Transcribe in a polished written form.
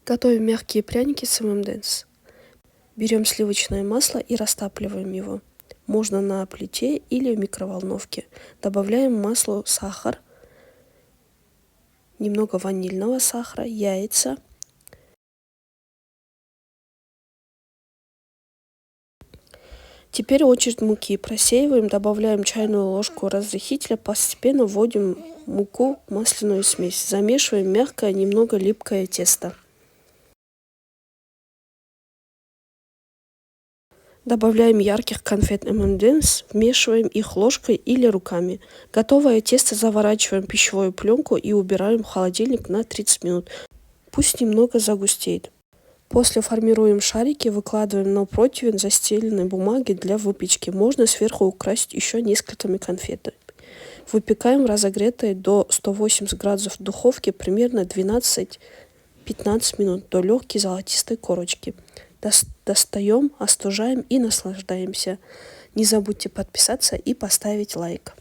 Готовим мягкие пряники с ММДэнс. Берем сливочное масло и растапливаем его. Можно на плите или в микроволновке. Добавляем масло сахар, немного ванильного сахара, яйца. Теперь очередь муки. Просеиваем, добавляем чайную ложку разрыхителя, постепенно вводим муку в масляную смесь. Замешиваем мягкое, немного липкое тесто. Добавляем ярких конфет ММДэнс, вмешиваем их ложкой или руками. Готовое тесто заворачиваем в пищевую пленку и убираем в холодильник на 30 минут. Пусть немного загустеет. После формируем шарики, выкладываем на противень застеленной бумаги для выпечки. Можно сверху украсить еще несколькими конфетами. Выпекаем в разогретой до 180 градусов духовке примерно 12-15 минут до легкой золотистой корочки. Достаем, остужаем и наслаждаемся. Не забудьте подписаться и поставить лайк.